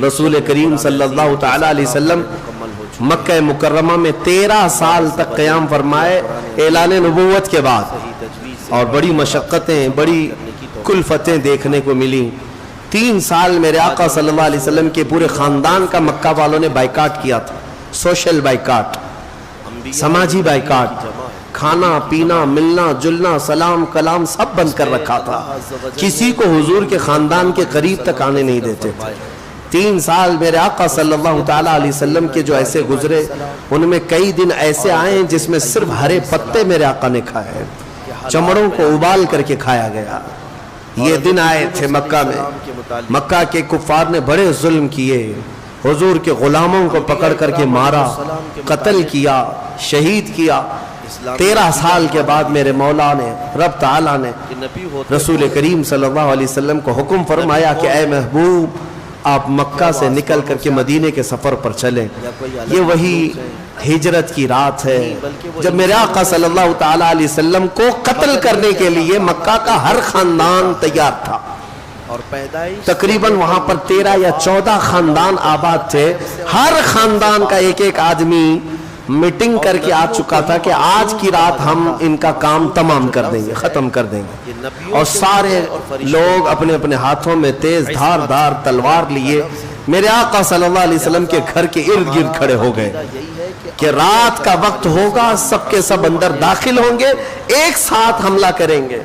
رسول کریم صلی اللہ تعالی علیہ وسلم مکہ مکرمہ میں 13 سال تک قیام فرمائے اعلان نبوت کے بعد، اور بڑی مشقتیں، بڑی کلفتیں دیکھنے کو ملی۔ 3 سال میرے آقا صلی اللہ علیہ وسلم کے پورے خاندان کا مکہ والوں نے بائیکاٹ کیا تھا، سوشل بائیکاٹ، سماجی بائیکاٹ، کھانا پینا ملنا جلنا سلام کلام سب بند کر رکھا تھا، کسی کو حضور کے خاندان کے قریب تک آنے نہیں دیتے تھے۔ 3 سال میرے آقا صلی اللہ تعالیٰ علیہ وسلم کے جو ایسے گزرے، ان میں کئی دن ایسے آئے ہیں جس میں صرف ہرے پتے میرے آقا نے کھائے ہیں، چمڑوں کو ابال کر کے کھایا گیا۔ یہ دن آئے تھے مکہ میں، مکہ کے کفار نے بڑے ظلم کیے، حضور کے غلاموں کو پکڑ کر کے مارا، قتل کیا، شہید کیا۔ 13 سال کے بعد میرے مولا نے، رب تعالیٰ نے رسول کریم صلی اللہ علیہ وسلم کو حکم فرمایا کہ اے محبوب آپ مکہ سے نکل کر کے مدینے کے سفر پر چلیں۔ یہ وہی ہجرت کی رات ہے جب میرے آقا صلی اللہ تعالیٰ علیہ وسلم کو قتل کرنے کے لیے مکہ کا ہر خاندان تیار تھا، تقریباً وہاں پر 13 یا 14 خاندان آباد تھے۔ ہر خاندان کا ایک آدمی میٹنگ کر کے آ چکا تھا کہ آج کی رات ہم ان کا کام تمام کر دیں گے، ختم کر دیں گے، اور سارے لوگ اپنے اپنے ہاتھوں میں تیز دھار تلوار لیے میرے آقا صلی اللہ علیہ وسلم کے گھر کے ارد گرد کھڑے ہو گئے کہ رات کا وقت ہوگا، سب کے سب اندر داخل ہوں گے، ایک ساتھ حملہ کریں گے،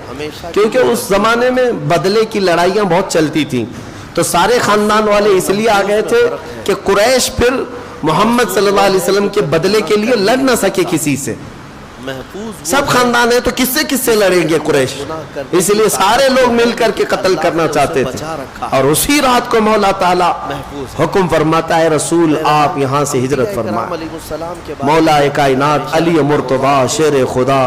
کیونکہ اس زمانے میں بدلے کی لڑائیاں بہت چلتی تھیں۔ تو سارے خاندان والے اس لیے آ گئے تھے کہ قریش پھر محمد صلی اللہ علیہ وسلم کے بدلے کے لیے لڑ نہ سکے کسی سے، سب خاندان ہیں تو کس سے لڑیں گے قریش، اس لیے سارے لوگ مل کر کے قتل کرنا چاہتے تھے۔ اور اسی رات کو مولا تعالیٰ حکم فرماتا ہے رسول آپ یہاں سے ہجرت فرمائیں۔ مولا کائنات علی مرتضیٰ شیر خدا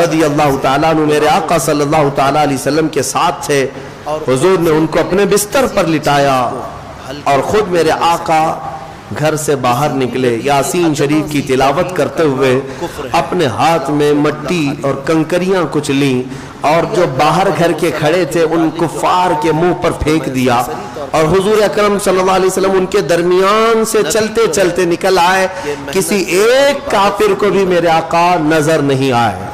رضی اللہ تعالیٰ عنہ میرے آقا صلی اللہ تعالیٰ علیہ وسلم کے ساتھ تھے، حضور نے ان کو اپنے بستر پر لٹایا اور خود میرے آقا گھر سے باہر نکلے، یاسین شریف کی تلاوت کرتے ہوئے اپنے ہاتھ میں مٹی اور کنکریاں کچھ لیں، اور جو باہر گھر کے کھڑے تھے ان کفار کے منہ پر پھینک دیا، اور حضور اکرم صلی اللہ علیہ وسلم ان کے درمیان سے چلتے چلتے نکل آئے، کسی ایک کافر کو بھی میرے آقا نظر نہیں آئے،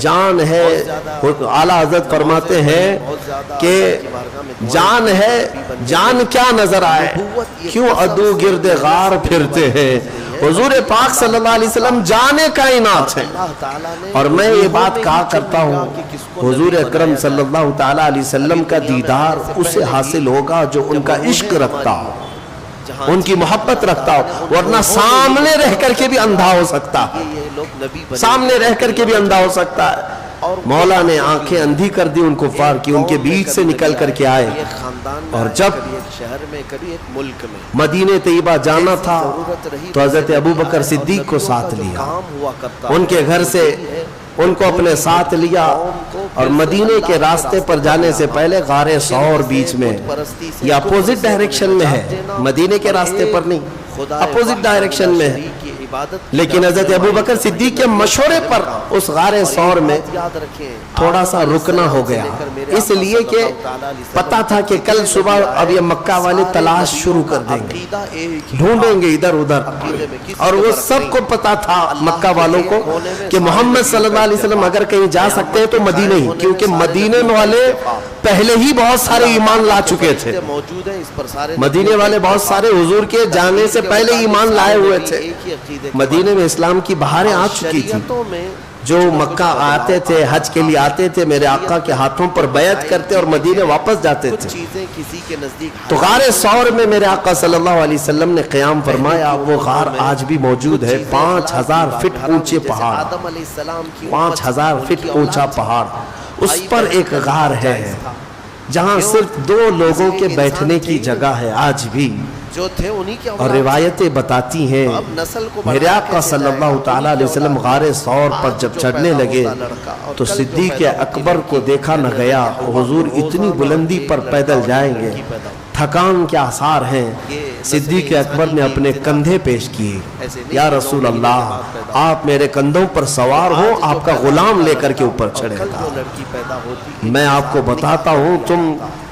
جان ہے۔ اعلیٰ حضرت فرماتے ہیں کہ جان ہے، جان کیا نظر آئے، کیوں عدو گرد غار پھرتے ہیں۔ حضور پاک صلی اللہ علیہ وسلم جان کائنات ہیں، اور میں یہ بات کہا کرتا ہوں حضور اکرم صلی اللہ تعالیٰ علیہ وسلم کا دیدار اسے حاصل ہوگا جو ان کا عشق رکھتا ہو، ان کی محبت رکھتا ہو، ورنہ سامنے رہ کر کے بھی اندھا ہو سکتا ہے، سامنے رہ کر کے بھی اندھا ہو سکتا ہے۔ مولا نے آنکھیں اندھی کر دی ان کفار کی، ان کے بیچ سے نکل کر کے آئے، اور جب مدینہ طیبہ جانا تھا تو حضرت ابوبکر صدیق کو ساتھ لیا، ان کے گھر سے ان کو اپنے ساتھ لیا، اور مدینے کے راستے پر جانے سے پہلے غار ثور بیچ میں، یہ اپوزٹ ڈائریکشن میں ہے، مدینے کے راستے پر نہیں، اپوزٹ ڈائریکشن میں ہے، لیکن حضرت ابوبکر صدیق کے مشورے پر اس غار ثور میں تھوڑا سا رکنا ہو گیا، اس لیے کہ پتا تھا کہ کل صبح اب یہ مکہ والے تلاش شروع کر دیں گے، ڈھونڈیں گے ادھر ادھر، اور وہ سب کو پتا تھا مکہ والوں کو کہ محمد صلی اللہ علیہ وسلم اگر کہیں جا سکتے ہیں تو مدینہ ہی، کیونکہ مدینے والے پہلے ہی بہت سارے ایمان لا چکے تھے، مدینے والے بہت سارے حضور کے جانے سے پہلے ایمان لائے ہوئے تھے، مدینے میں اسلام کی بہاریں آ چکی تھی، جو مکہ آتے تھے حج کے لیے آتے تھے میرے آقا کے ہاتھوں پر بیعت کرتے اور مدینے واپس جاتے تھے۔ تو غار ثور میں میرے آقا صلی اللہ علیہ وسلم نے قیام فرمایا، وہ غار آج بھی موجود ہے، 5000 فٹ اونچے پہاڑ، 5000 فٹ اونچا پہاڑ، اس پر ایک غار ہے جہاں صرف 2 لوگوں کے بیٹھنے کی جگہ ہے آج بھی، اور روایتیں بتاتی ہیں میرے آقا صلی اللہ تعالیٰ علیہ وسلم غار ثور پر جب چڑھنے لگے تو صدیق اکبر کو دیکھا نہ گیا، حضور اتنی بلندی پر پیدل جائیں گے، تھکان کے آثار ہیں، صدیق اکبر نے اپنے کندھے پیش کیے، یا رسول اللہ آپ میرے کندھوں پر سوار ہو، آپ کا غلام لے کر کے اوپر چڑھے گا، میں آپ کو بتاتا ہوں تم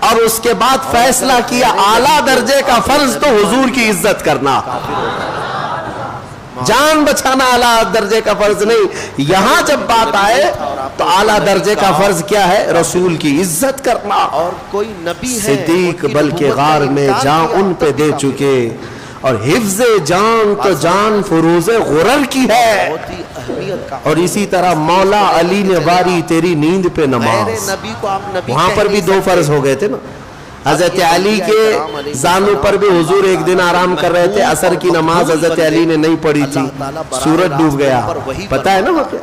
اور اس کے بعد فیصلہ کیا اعلیٰ درجے کا فرض تو حضور کی عزت کرنا، جان بچانا اعلیٰ درجے کا فرض نہیں۔ یہاں جب بات آئے تو اعلیٰ درجے کا فرض کیا ہے؟ رسول کی عزت کرنا۔ اور کوئی نبی ہے صدیق بلکہ غار میں جان ان پہ دے چکے، اور حفظ جان تو جان فروز غرر کی ہے۔ بہت ہی اہمیت کا، اور اسی طرح مولا علی نے واری تیری نیند پہ نماز، نبی کو آپ نبی وہاں پر بھی دو فرض ہو گئے تھے نا۔ حضرت علی کے زانوں پر بھی حضور ایک دن آرام کر رہے تھے، عصر کی نماز حضرت علی نے نہیں پڑھی تھی، سورج ڈوب گیا، پتہ ہے نا وہ کیا؟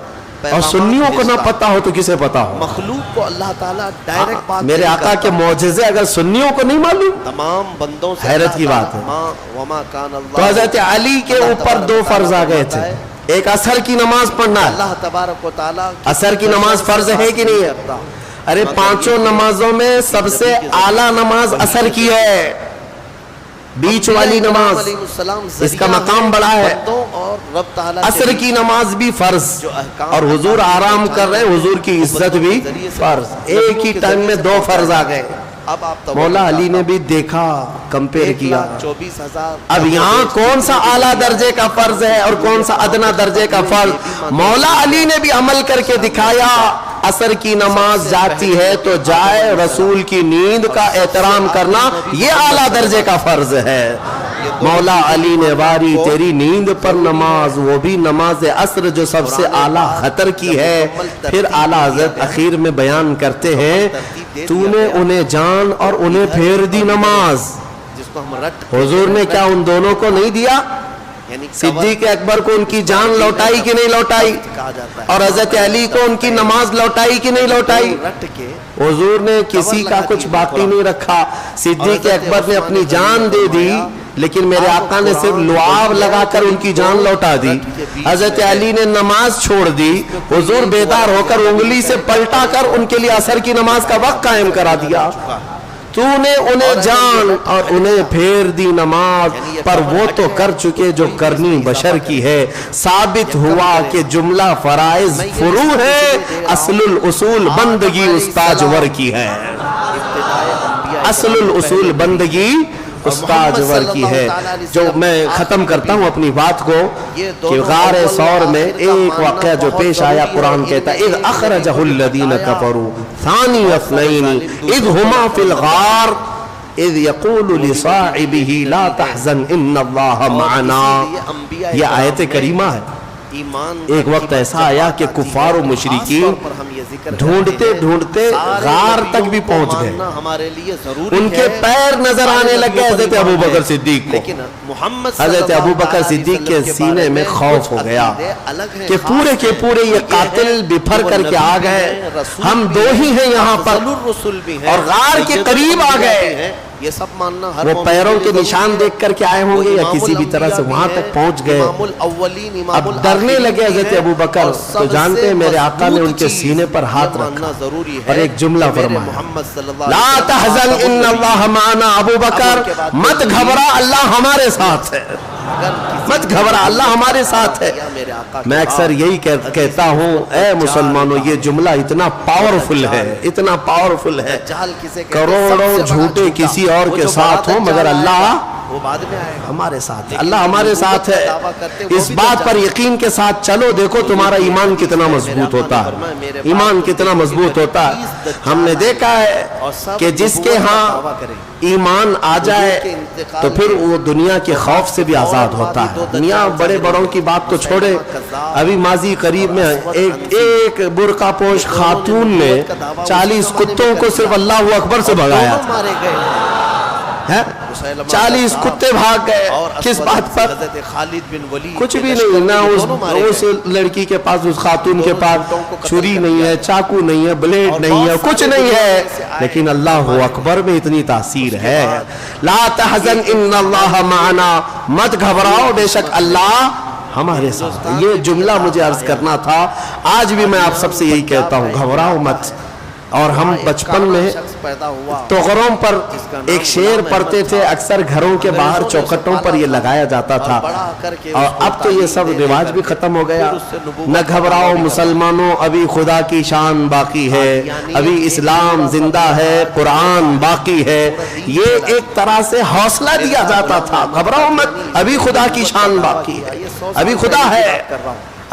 اور سنیوں کو نہ پتا ہو تو کسے پتا ہو؟ مخلوق کو اللہ تعالیٰ ڈائریکٹ بات میرے آقا کے معجزے اگر سنیوں کو نہیں معلوم، تمام بندوں سے حیرت کی بات ہے۔ وما کان اللہ، تو حضرت علی کے اوپر دو فرض آ گئے تھے، ایک عصر کی نماز پڑھنا ہے۔ اللہ تبارک و تعالیٰ عصر کی نماز فرض ہے کہ نہیں ہے؟ ارے پانچوں نمازوں میں سب سے اعلیٰ نماز عصر کی ہے، بیچ والی نماز، اس کا مقام بڑا ہے۔ عصر کی نماز بھی فرض، اور حضور آرام کر رہے ہیں، حضور کی عزت بھی فرض، ایک ہی ٹائم میں دو فرض آ گئے۔ مولا علی نے بھی دیکھا، کمپیئر کیا، 24,000 اب یہاں کون سا اعلیٰ درجے کا فرض ہے اور کون سا ادنا درجے کا فرض؟ مولا علی نے بھی عمل کر کے دکھایا۔ عصر کی نماز جاتی ہے تو جائے، رسول کی نیند کا احترام کرنا یہ اعلیٰ درجے کا فرض ہے۔ مولا علی نے واری تیری نیند پر نماز، وہ بھی نماز عصر جو سب سے اعلیٰ خطر کی ہے۔ پھر اعلیٰ حضرت اخیر میں بیان کرتے ہیں، تو نے انہیں جان اور انہیں پھیر دی نماز۔ جس کو ہم رٹ، حضور نے کیا ان دونوں کو نہیں دیا؟ یعنی صدیق اکبر کو ان کی جان لوٹائی کہ نہیں لوٹائی؟ کہا جاتا ہے، اور حضرت علی کو ان کی نماز لوٹائی کہ نہیں لوٹائی؟ رٹ کے حضور نے کسی کا کچھ باقی نہیں رکھا۔ صدیق اکبر نے اپنی جان دے دی، لیکن میرے آقا نے صرف لعاب لگا کر ان کی جان لوٹا دی۔ حضرت علی نے نماز چھوڑ دی، حضور بیدار ہو کر انگلی سے پلٹا کر ان کے لیے عصر کی نماز کا وقت قائم کرا دیا۔ تو نے انہیں جان اور انہیں پھیر دی نماز، پر وہ تو کر چکے جو کرنی بشر کی ہے۔ ثابت ہوا کہ جملہ فرائض فرو ہے، اصل الاصول بندگی استاجور کی ہے۔ اصل الاصول بندگی استاجور کی ہے۔ جو میں ختم کرتا ہوں اپنی بات کو کہ غار ثور میں ایک واقعہ جو پیش آیا، قرآن کہتا ہے اذ اخرجہ الذین کفروا ثانی اثنین اذ ہما فی الغار اذ یقول لصاحبہ لا تحزن ان اللہ معنا۔ یہ آیت کریمہ ہے۔ ایک وقت ایسا آیا کہ کفار و مشرکین ڈھونڈتے ڈھونڈتے غار تک بھی پہنچ گئے، ان کے پیر نظر آنے لگ گئے حضرت ابو بکر صدیق کو۔ حضرت ابو بکر صدیق کے سینے میں خوف ہو گیا کہ پورے کے پورے یہ قاتل بپھر کر کے آ گئے، ہم دو ہی ہیں یہاں پر، اور غار کے قریب آ گئے۔ یہ سب ماننا، وہ پیروں کے نشان دیکھ کر کے آئے ہوں گے یا کسی بھی طرح سے وہاں تک پہنچ گئے۔ اب ڈرنے لگے حضرت ابو بکر، تو جانتے ہیں میرے آقا نے ان کے سینے پر ہاتھ رکھا اور ایک جملہ فرمایا لا تحزن ان اللہ معنا۔ ابو بکر مت گھبرا، اللہ ہمارے ساتھ ہے، مت گھبرا، اللہ ہمارے ساتھ ہے۔ میں اکثر یہی کہتا ہوں، اے مسلمانوں یہ جملہ اتنا پاورفل ہے، اتنا پاورفل ہے۔ کروڑوں جھوٹے کسی اور کے ساتھ ہوں مگر اللہ ہمارے ساتھ ہے، اللہ ہمارے ساتھ ہے۔ اس بات پر یقین کے ساتھ چلو، دیکھو تمہارا ایمان کتنا مضبوط ہوتا ہے، ایمان کتنا مضبوط ہوتا ہے۔ ہم نے دیکھا ہے کہ جس کے ہاں ایمان آ جائے تو پھر وہ دنیا کے خوف سے بھی آزاد ہوتا ہے۔ دنیا بڑے بڑوں کی بات تو چھوڑے، ابھی ماضی قریب میں ایک برقع پوش خاتون نے 40 کتوں کو صرف اللہ اکبر سے بھگایا تھا۔ 40 کتے بھاگ گئے، کس بات پر؟ کچھ بھی نہیں، نہ اس لڑکی کے پاس، اس خاتون کے پاس چھری نہیں ہے، چاقو نہیں ہے، بلیڈ نہیں ہے، کچھ نہیں ہے، لیکن اللہ اکبر میں اتنی تاثیر ہے۔ لا تحزن ان اللہ معنا، مت گھبراؤ بے شک اللہ ہمارے ساتھ۔ یہ جملہ مجھے عرض کرنا تھا، آج بھی میں آپ سب سے یہی کہتا ہوں، گھبراؤ مت، اور ہم بچپن میں شخص پیدا ہوا توغروں پر ایک شعر پڑھتے تھے، اکثر گھروں کے باہر چوکھٹوں پر یہ لگایا جاتا تھا، اور اب تو یہ سب رواج بھی ختم ہو گیا۔ نہ گھبراؤ مسلمانوں، ابھی خدا کی شان باقی ہے، ابھی اسلام زندہ ہے، قرآن باقی ہے۔ یہ ایک طرح سے حوصلہ دیا جاتا تھا، گھبراؤ مت، ابھی خدا کی شان باقی ہے، ابھی خدا ہے،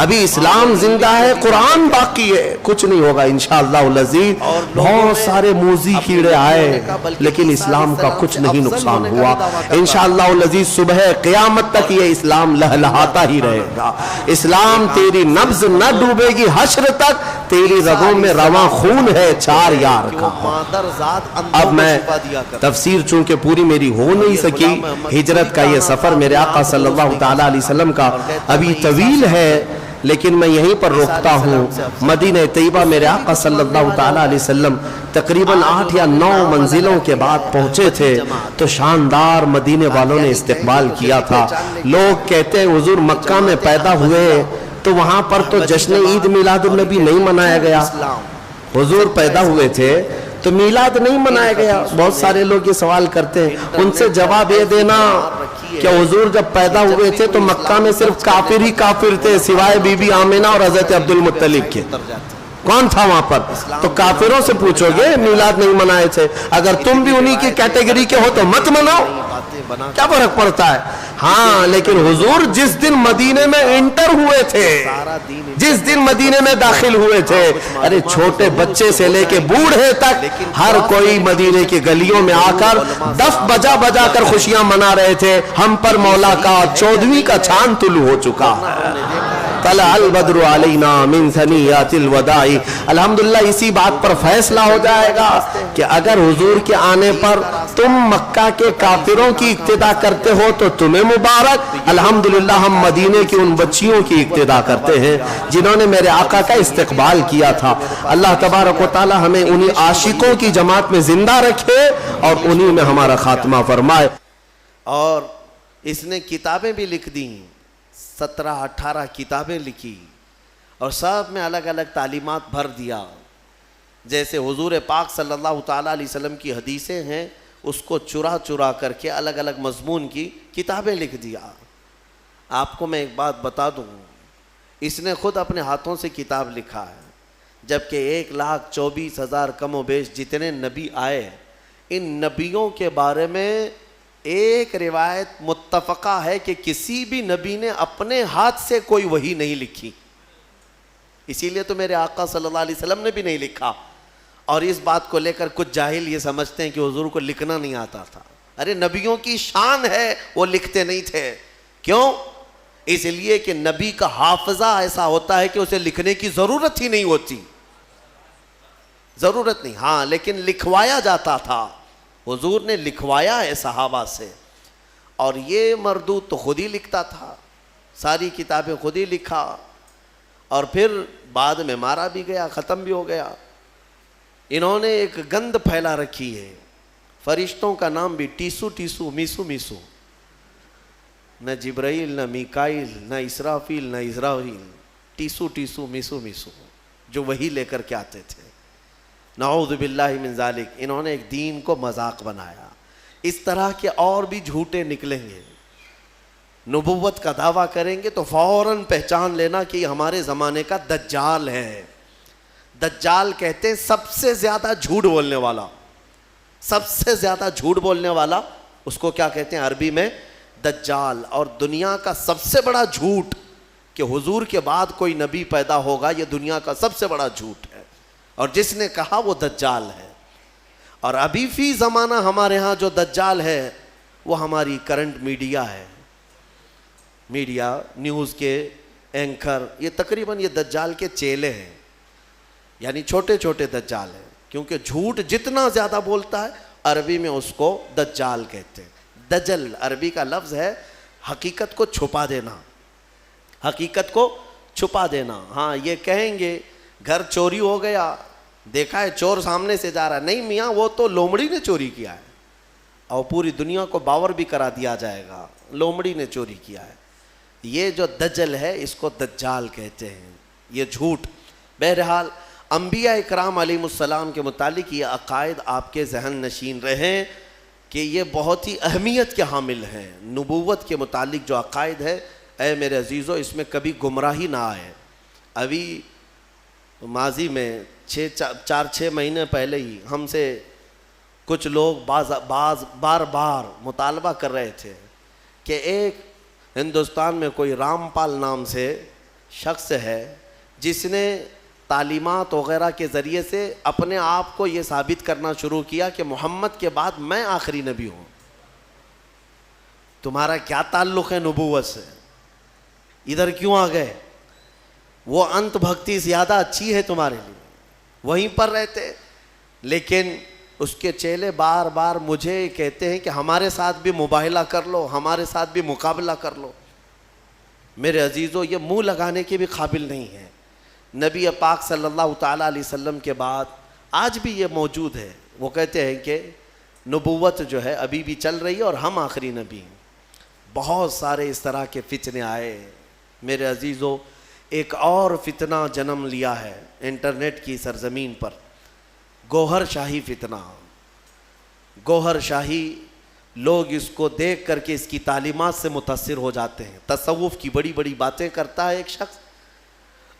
ابھی اسلام زندہ ہے، قرآن باقی ہے، کچھ نہیں ہوگا انشاءاللہ العزیز۔ بہت سارے موذی کیڑے آئے لیکن اسلام کا کچھ نہیں نقصان ہوا انشاءاللہ العزیز۔ صبح قیامت تک یہ اسلام لہلہاتا ہی رہے گا، اسلام تیری نبض نہ ڈوبے گی، حشر تک تیری رگوں میں رواں خون ہے چار یار کا۔ اب میں تفسیر چونکہ پوری میری ہو نہیں سکی، ہجرت کا یہ سفر میرے آقا صلی اللہ تعالیٰ علیہ وسلم کا ابھی طویل ہے، لیکن میں یہیں پر روکتا ہوں۔ مدینہ طیبہ میرے آقا صلی اللہ تعالیٰ علیہ وسلم تقریباً 8 یا 9 منزلوں کے بعد پہنچے تھے تو شاندار مدینے والوں نے استقبال کیا تھا۔ لوگ کہتے ہیں حضور مکہ میں پیدا ہوئے تو وہاں پر تو جشن عید میلاد النبی نہیں منایا گیا، حضور پیدا ہوئے تھے تو میلاد نہیں منایا گیا۔ بہت سارے لوگ یہ سوال کرتے ہیں، ان سے جواب یہ دینا کہ حضور جب پیدا ہوئے تھے تو مکہ میں صرف کافر ہی کافر تھے سوائے بی بی آمنہ اور حضرت عبد المطلب کے، کون تھا وہاں پر؟ تو کافروں سے پوچھو گے میلاد نہیں منائے تھے، اگر تم بھی انہی کی کیٹیگری کے ہو تو مت مناؤ، کیا فرق پڑتا ہے؟ ہاں لیکن حضور جس دن مدینے میں انٹر ہوئے تھے، جس دن مدینے میں داخل ہوئے تھے، ارے چھوٹے بچے سے لے کے بوڑھے تک ہر کوئی مدینے کی گلیوں میں آ کر دف بجا بجا کر خوشیاں منا رہے تھے، ہم پر مولا کا 14ویں کا چاند طلوع ہو چکا ہے۔ طلع البدر علینا من ثنیات الوداع۔ الحمدللہ اسی بات پر فیصلہ ہو جائے گا کہ اگر حضور کے آنے پر تم مکہ کے کافروں کی اقتداء کرتے ہو تو تمہیں مبارک، الحمدللہ ہم مدینے کی ان بچیوں کی اقتداء کرتے ہیں جنہوں نے میرے آقا کا استقبال کیا تھا۔ اللہ تبارک و تعالی ہمیں انہی عاشقوں کی جماعت میں زندہ رکھے اور انہی میں ہمارا خاتمہ فرمائے۔ اور اس نے کتابیں بھی لکھ دی، 17-18 کتابیں لکھی اور سب میں الگ الگ تعلیمات بھر دیا۔ جیسے حضور پاک صلی اللہ تعالیٰ علیہ وسلم کی حدیثیں ہیں، اس کو چرا چرا کر کے الگ الگ مضمون کی کتابیں لکھ دیا۔ آپ کو میں ایک بات بتا دوں، اس نے خود اپنے ہاتھوں سے کتاب لکھا ہے، جبکہ 1,24,000 کم و بیش جتنے نبی آئے، ان نبیوں کے بارے میں ایک روایت متفقہ ہے کہ کسی بھی نبی نے اپنے ہاتھ سے کوئی وحی نہیں لکھی، اسی لیے تو میرے آقا صلی اللہ علیہ وسلم نے بھی نہیں لکھا۔ اور اس بات کو لے کر کچھ جاہل یہ سمجھتے ہیں کہ حضور کو لکھنا نہیں آتا تھا۔ ارے نبیوں کی شان ہے وہ لکھتے نہیں تھے، کیوں؟ اس لیے کہ نبی کا حافظہ ایسا ہوتا ہے کہ اسے لکھنے کی ضرورت ہی نہیں ہوتی، ضرورت نہیں، ہاں لیکن لکھوایا جاتا تھا۔ حضور نے لکھوایا ہے صحابہ سے، اور یہ مردود تو خود ہی لکھتا تھا، ساری کتابیں خود ہی لکھا، اور پھر بعد میں مارا بھی گیا، ختم بھی ہو گیا۔ انہوں نے ایک گند پھیلا رکھی ہے، فرشتوں کا نام بھی ٹیسو ٹیسو میسو میسو، نہ جبرائیل نہ میکائیل نہ اسرافیل نہ اسرافیل، ٹیسو ٹیسو میسو میسو، جو وہی لے کر کے آتے تھے۔ نعوذ باللہ من ذالک، انہوں نے ایک دین کو مذاق بنایا۔ اس طرح کے اور بھی جھوٹے نکلیں گے، نبوت کا دعویٰ کریں گے تو فوراً پہچان لینا کہ یہ ہمارے زمانے کا دجال ہے۔ دجال کہتے ہیں سب سے زیادہ جھوٹ بولنے والا، سب سے زیادہ جھوٹ بولنے والا، اس کو کیا کہتے ہیں عربی میں؟ دجال۔ اور دنیا کا سب سے بڑا جھوٹ کہ حضور کے بعد کوئی نبی پیدا ہوگا، یہ دنیا کا سب سے بڑا جھوٹ ہے، اور جس نے کہا وہ دجال ہے۔ اور ابھی فی زمانہ ہمارے ہاں جو دجال ہے وہ ہماری کرنٹ میڈیا ہے، میڈیا نیوز کے اینکر، یہ تقریباً یہ دجال کے چیلے ہیں، یعنی چھوٹے چھوٹے دجال ہیں، کیونکہ جھوٹ جتنا زیادہ بولتا ہے عربی میں اس کو دجال کہتے ہیں۔ دجل عربی کا لفظ ہے حقیقت کو چھپا دینا، حقیقت کو چھپا دینا۔ ہاں یہ کہیں گے گھر چوری ہو گیا، دیکھا ہے چور سامنے سے جا رہا ہے، نہیں میاں وہ تو لومڑی نے چوری کیا ہے، اور پوری دنیا کو باور بھی کرا دیا جائے گا لومڑی نے چوری کیا ہے۔ یہ جو دجل ہے اس کو دجال کہتے ہیں، یہ جھوٹ۔ بہرحال انبیاء اکرام علیہ السلام کے متعلق یہ عقائد آپ کے ذہن نشین رہیں کہ یہ بہت ہی اہمیت کے حامل ہیں. نبوت کے متعلق جو عقائد ہے اے میرے عزیزو اس میں کبھی گمراہی نہ آئے. ابھی ماضی میں 4-6 مہینے پہلے ہی ہم سے کچھ لوگ بار بار مطالبہ کر رہے تھے کہ ایک ہندوستان میں کوئی رام پال نام سے شخص ہے جس نے تعلیمات وغیرہ کے ذریعے سے اپنے آپ کو یہ ثابت کرنا شروع کیا کہ محمد کے بعد میں آخری نبی ہوں. تمہارا کیا تعلق ہے نبوت سے؟ ادھر کیوں آ گئے؟ وہ انت بھکتی زیادہ اچھی ہے تمہارے لیے، وہیں پر رہتے. لیکن اس کے چیلے بار بار مجھے کہتے ہیں کہ ہمارے ساتھ بھی مباہلہ کر لو، ہمارے ساتھ بھی مقابلہ کر لو. میرے عزیزو یہ منہ لگانے کے بھی قابل نہیں ہے. نبی پاک صلی اللہ تعالیٰ علیہ وسلم کے بعد آج بھی یہ موجود ہے. وہ کہتے ہیں کہ نبوت جو ہے ابھی بھی چل رہی ہے اور ہم آخری نبی ہیں. بہت سارے اس طرح کے فتنے آئے. میرے عزیزو ایک اور فتنہ جنم لیا ہے انٹرنیٹ کی سرزمین پر، گوہر شاہی فتنہ. گوہر شاہی لوگ اس کو دیکھ کر کے اس کی تعلیمات سے متاثر ہو جاتے ہیں. تصوف کی بڑی بڑی باتیں کرتا ہے ایک شخص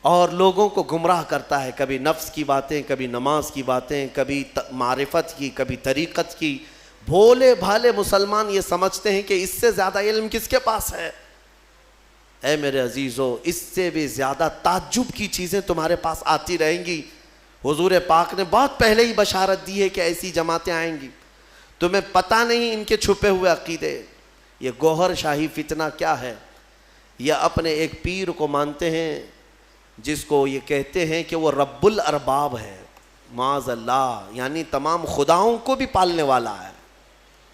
اور لوگوں کو گمراہ کرتا ہے. کبھی نفس کی باتیں، کبھی نماز کی باتیں، کبھی معرفت کی، کبھی طریقت کی. بھولے بھالے مسلمان یہ سمجھتے ہیں کہ اس سے زیادہ علم کس کے پاس ہے. اے میرے عزیزو اس سے بھی زیادہ تعجب کی چیزیں تمہارے پاس آتی رہیں گی. حضور پاک نے بہت پہلے ہی بشارت دی ہے کہ ایسی جماعتیں آئیں گی. تمہیں پتہ نہیں ان کے چھپے ہوئے عقیدے. یہ گوہر شاہی فتنہ کیا ہے؟ یہ اپنے ایک پیر کو مانتے ہیں جس کو یہ کہتے ہیں کہ وہ رب الارباب ہے، معاذ اللہ، یعنی تمام خداؤں کو بھی پالنے والا ہے.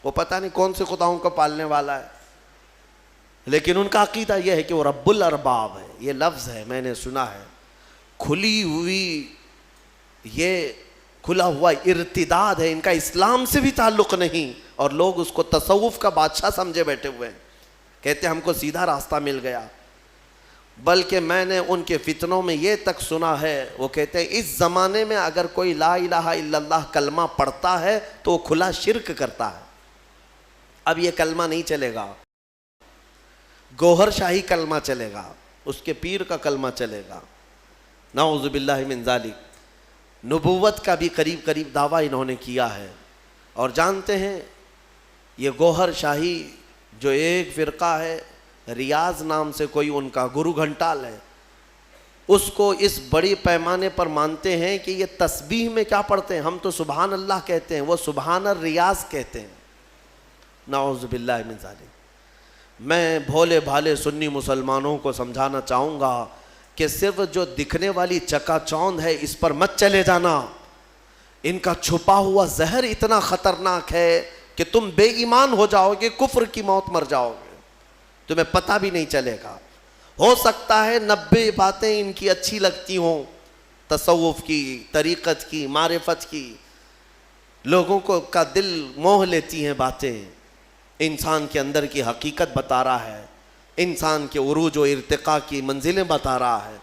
وہ پتہ نہیں کون سے خداؤں کو پالنے والا ہے، لیکن ان کا عقیدہ یہ ہے کہ وہ رب الارباب ہے. یہ لفظ ہے، میں نے سنا ہے. کھلی ہوئی، یہ کھلا ہوا ارتداد ہے. ان کا اسلام سے بھی تعلق نہیں اور لوگ اس کو تصوف کا بادشاہ سمجھے بیٹھے ہوئے ہیں. کہتے ہیں ہم کو سیدھا راستہ مل گیا. بلکہ میں نے ان کے فتنوں میں یہ تک سنا ہے، وہ کہتے ہیں اس زمانے میں اگر کوئی لا الہ الا اللہ کلمہ پڑھتا ہے تو وہ کھلا شرک کرتا ہے. اب یہ کلمہ نہیں چلے گا، گوہر شاہی کلمہ چلے گا، اس کے پیر کا کلمہ چلے گا. نعوذ باللہ من ذالک. نبوت کا بھی قریب قریب دعویٰ انہوں نے کیا ہے. اور جانتے ہیں یہ گوہر شاہی جو ایک فرقہ ہے، ریاض نام سے کوئی ان کا گرو گھنٹال ہے، اس کو اس بڑی پیمانے پر مانتے ہیں کہ یہ تسبیح میں کیا پڑھتے ہیں؟ ہم تو سبحان اللہ کہتے ہیں، وہ سبحان الریاض کہتے ہیں. نعوذ باللہ من ذالک. میں بھولے بھالے سنی مسلمانوں کو سمجھانا چاہوں گا کہ صرف جو دکھنے والی چکا چوند ہے اس پر مت چلے جانا. ان کا چھپا ہوا زہر اتنا خطرناک ہے کہ تم بے ایمان ہو جاؤ گے، کفر کی موت مر جاؤ گے، تمہیں پتہ بھی نہیں چلے گا. ہو سکتا ہے 90 باتیں ان کی اچھی لگتی ہوں، تصوف کی، طریقت کی، معرفت کی، لوگوں کو کا دل موہ لیتی ہیں باتیں. انسان کے اندر کی حقیقت بتا رہا ہے، انسان کے عروج و ارتقاء کی منزلیں بتا رہا ہے،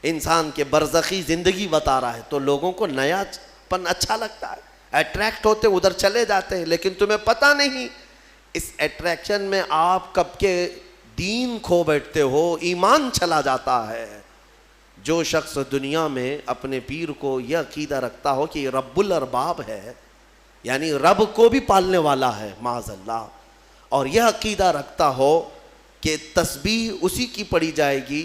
انسان کے برزخی زندگی بتا رہا ہے. تو لوگوں کو نیا پن اچھا لگتا ہے، اٹریکٹ ہوتے ادھر چلے جاتے ہیں. لیکن تمہیں پتہ نہیں اس اٹریکشن میں آپ کب کے دین کھو بیٹھتے ہو، ایمان چلا جاتا ہے. جو شخص دنیا میں اپنے پیر کو یہ عقیدہ رکھتا ہو کہ یہ رب الارباب ہے، یعنی رب کو بھی پالنے والا ہے معاذ اللہ، اور یہ عقیدہ رکھتا ہو کہ تسبیح اسی کی پڑھی جائے گی،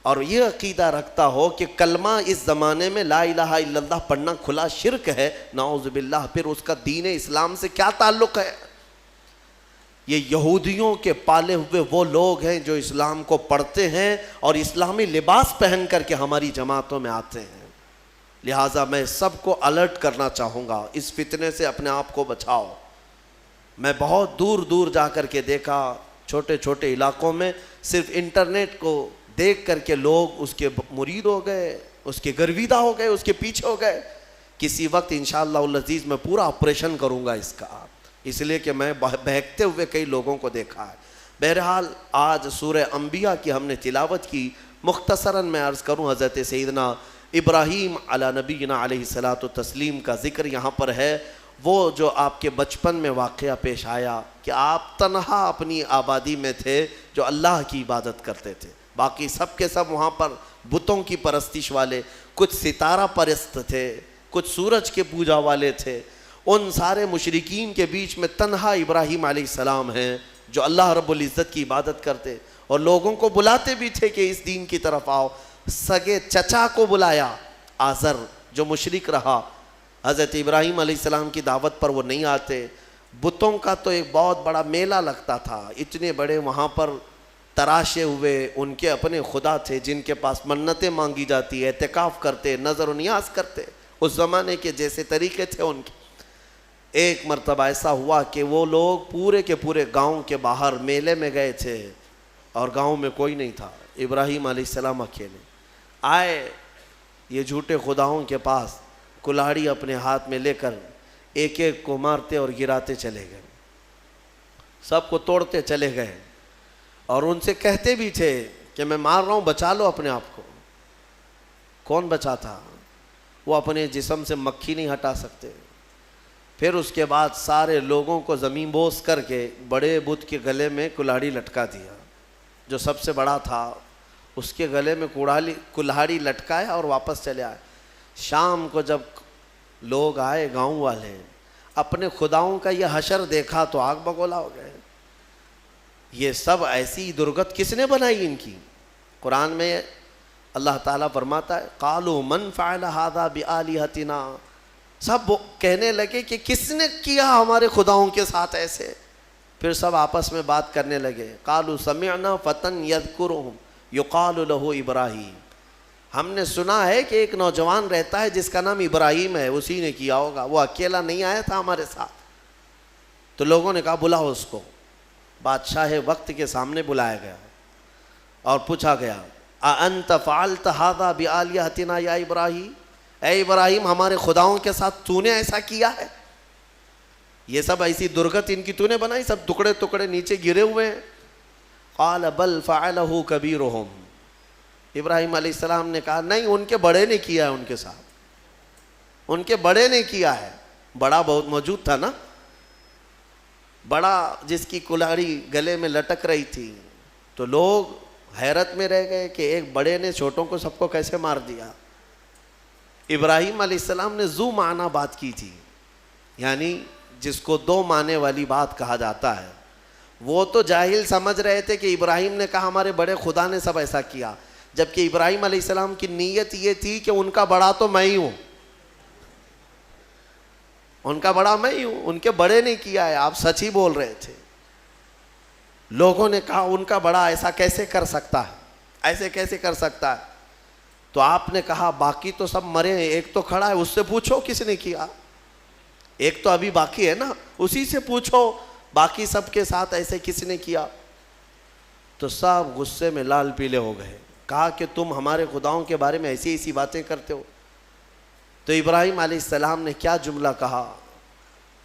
اور یہ عقیدہ رکھتا ہو کہ کلمہ اس زمانے میں لا الہ الا اللہ پڑھنا کھلا شرک ہے، نعوذ باللہ، پھر اس کا دین اسلام سے کیا تعلق ہے؟ یہ یہودیوں کے پالے ہوئے وہ لوگ ہیں جو اسلام کو پڑھتے ہیں اور اسلامی لباس پہن کر کے ہماری جماعتوں میں آتے ہیں. لہٰذا میں سب کو الرٹ کرنا چاہوں گا، اس فتنے سے اپنے آپ کو بچاؤ. میں بہت دور دور جا کر کے دیکھا، چھوٹے چھوٹے علاقوں میں صرف انٹرنیٹ کو دیکھ کر کے لوگ اس کے مرید ہو گئے، اس کے گرویدہ ہو گئے، اس کے پیچھے ہو گئے. کسی وقت انشاءاللہ العزیز میں پورا آپریشن کروں گا اس کا، اس لیے کہ میں بہکتے ہوئے کئی لوگوں کو دیکھا ہے. بہرحال آج سورہ انبیاء کی ہم نے تلاوت کی. مختصراً میں عرض کروں، حضرت سیدنا ابراہیم علی نبینا علیہ الصلاۃ والتسلیم کا ذکر یہاں پر ہے، وہ جو آپ کے بچپن میں واقعہ پیش آیا کہ آپ تنہا اپنی آبادی میں تھے جو اللہ کی عبادت کرتے تھے، باقی سب کے سب وہاں پر بتوں کی پرستش والے، کچھ ستارہ پرست تھے، کچھ سورج کے پوجا والے تھے۔ ان سارے مشرکین کے بیچ میں تنہا ابراہیم علیہ السلام ہیں جو اللہ رب العزت کی عبادت کرتے اور لوگوں کو بلاتے بھی تھے کہ اس دین کی طرف آؤ۔ سگے چچا کو بلایا آزر جو مشرک رہا، حضرت ابراہیم علیہ السلام کی دعوت پر وہ نہیں آتے۔ بتوں کا تو ایک بہت بڑا میلہ لگتا تھا، اتنے بڑے وہاں پر تراشے ہوئے ان کے اپنے خدا تھے جن کے پاس منتیں مانگی جاتی، اعتکاف کرتے، نظر و نیاز کرتے، اس زمانے کے جیسے طریقے تھے ان کے۔ ایک مرتبہ ایسا ہوا کہ وہ لوگ پورے کے پورے گاؤں کے باہر میلے میں گئے تھے اور گاؤں میں کوئی نہیں تھا، ابراہیم علیہ السلام اکیلے آئے یہ جھوٹے خداؤں کے پاس، کلاڑی اپنے ہاتھ میں لے کر ایک ایک کو مارتے اور گراتے چلے گئے، سب کو توڑتے چلے گئے اور ان سے کہتے بھی تھے کہ میں مار رہا ہوں، بچا لو اپنے آپ کو۔ کون بچاتا؟ وہ اپنے جسم سے مکھی نہیں ہٹا سکتے۔ پھر اس کے بعد سارے لوگوں کو زمین بوس کر کے بڑے بت کے گلے میں کلاڑی لٹکا دیا، جو سب سے بڑا تھا اس کے گلے میں کلاڑی لٹکایا اور واپس چلے آئے۔ شام کو جب لوگ آئے گاؤں والے، اپنے خداؤں کا یہ حشر دیکھا تو آگ بگولا ہو گئے۔ یہ سب ایسی درگت کس نے بنائی ان کی؟ قرآن میں اللہ تعالیٰ فرماتا ہے قالوا من فعل هذا بآلهتنا، سب کہنے لگے کہ کس نے کیا ہمارے خداؤں کے ساتھ ایسے؟ پھر سب آپس میں بات کرنے لگے، قالوا سمعنا فتى يذكرهم يقال له ابراہیم، ہم نے سنا ہے کہ ایک نوجوان رہتا ہے جس کا نام ابراہیم ہے، اسی نے کیا ہوگا، وہ اکیلا نہیں آیا تھا ہمارے ساتھ۔ تو لوگوں نے کہا بلاؤ اس کو۔ بادشاہ وقت کے سامنے بلایا گیا اور پوچھا گیا اَأَنْتَ فَعَلْتَ هَذَا بِآلِهَتِنَا یا ابراہیم، اے ابراہیم ہمارے خداؤں کے ساتھ تو نے ایسا کیا ہے؟ یہ سب ایسی درگت ان کی تو نے بنائی، سب ٹکڑے ٹکڑے نیچے گرے ہوئے ہیں۔ قال بل فعلہ کبیرہم، ابراہیم علیہ السلام نے کہا نہیں، ان کے بڑے نے کیا ہے، ان کے ساتھ ان کے بڑے نے کیا ہے۔ بڑا بہت موجود تھا نا، بڑا جس کی کلاڑی گلے میں لٹک رہی تھی، تو لوگ حیرت میں رہ گئے کہ ایک بڑے نے چھوٹوں کو سب کو کیسے مار دیا۔ ابراہیم علیہ السلام نے ذو معنی بات کی تھی، یعنی جس کو دو معنی والی بات کہا جاتا ہے۔ وہ تو جاہل سمجھ رہے تھے کہ ابراہیم نے کہا ہمارے بڑے خدا نے سب ایسا کیا، جبکہ ابراہیم علیہ السلام کی نیت یہ تھی کہ ان کا بڑا تو میں ہی ہوں، ان کا بڑا میں ہی ہوں، ان کے بڑے نے کیا ہے، آپ سچ ہی بول رہے تھے۔ لوگوں نے کہا ان کا بڑا ایسا کیسے کر سکتا ہے، ایسے کیسے کر سکتا ہے؟ تو آپ نے کہا باقی تو سب مرے ہیں، ایک تو کھڑا ہے، اس سے پوچھو کس نے کیا، ایک تو ابھی باقی ہے نا، اسی سے پوچھو باقی سب کے ساتھ ایسے کس نے کیا۔ تو سب غصے میں لال پیلے ہو گئے، کہا کہ تم ہمارے خداؤں کے بارے میں ایسی ایسی باتیں کرتے ہو۔ تو ابراہیم علیہ السلام نے کیا جملہ کہا